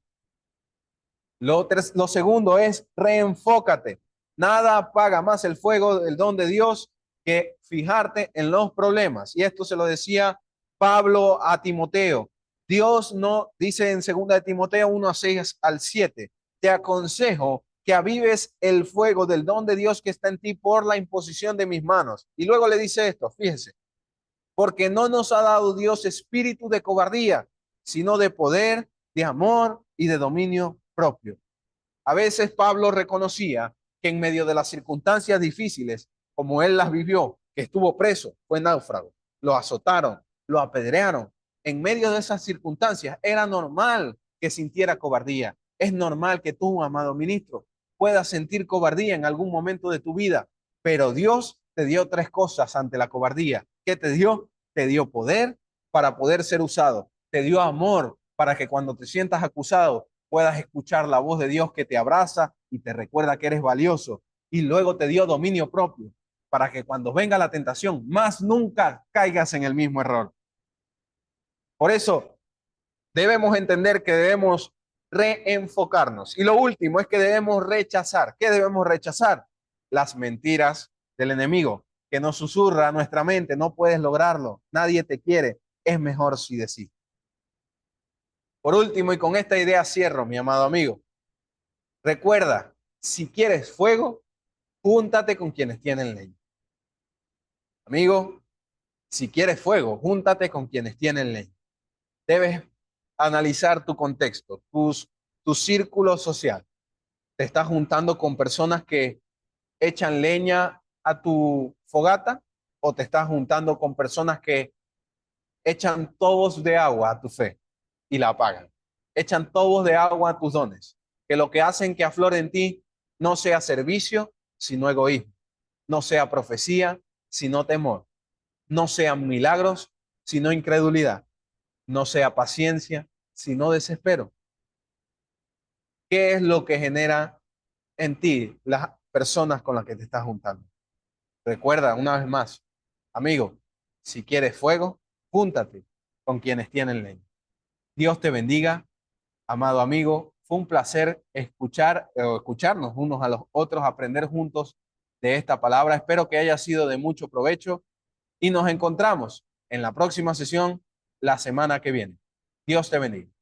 Lo segundo es reenfócate. Nada apaga más el fuego del don de Dios que fijarte en los problemas. Y esto se lo decía Pablo a Timoteo. Dios no dice en 2 de Timoteo 1:6 al 7. Te aconsejo que avives el fuego del don de Dios que está en ti por la imposición de mis manos. Y luego le dice esto, fíjese, porque no nos ha dado Dios espíritu de cobardía, sino de poder, de amor y de dominio propio. A veces Pablo reconocía que en medio de las circunstancias difíciles, como él las vivió, que estuvo preso, fue náufrago, lo azotaron, lo apedrearon. En medio de esas circunstancias era normal que sintiera cobardía. Es normal que tú, amado ministro, puedas sentir cobardía en algún momento de tu vida, pero Dios te dio 3 cosas ante la cobardía. ¿Qué te dio? Te dio poder para poder ser usado. Te dio amor para que cuando te sientas acusado puedas escuchar la voz de Dios que te abraza y te recuerda que eres valioso. Y luego te dio dominio propio para que cuando venga la tentación, más nunca caigas en el mismo error. Por eso debemos entender que debemos reenfocarnos. Y lo último es que debemos rechazar. ¿Qué debemos rechazar? Las mentiras del enemigo que nos susurra a nuestra mente. No puedes lograrlo. Nadie te quiere. Es mejor si decís. Por último, y con esta idea cierro, mi amado amigo. Recuerda, si quieres fuego, júntate con quienes tienen leña. Amigo, si quieres fuego, júntate con quienes tienen leña. Debes analizar tu contexto, tu círculo social. ¿Te estás juntando con personas que echan leña a tu fogata o te estás juntando con personas que echan tobos de agua a tu fe y la apagan? Echan tobos de agua a tus dones, que lo que hacen que aflore en ti no sea servicio, sino egoísmo, no sea profecía, sino temor. No sean milagros, sino incredulidad. No sea paciencia, sino desespero. ¿Qué es lo que genera en ti las personas con las que te estás juntando? Recuerda una vez más, amigo, si quieres fuego, júntate con quienes tienen leña. Dios te bendiga, amado amigo. Fue un placer escucharnos unos a los otros, aprender juntos de esta palabra. Espero que haya sido de mucho provecho y nos encontramos en la próxima sesión la semana que viene. Dios te bendiga.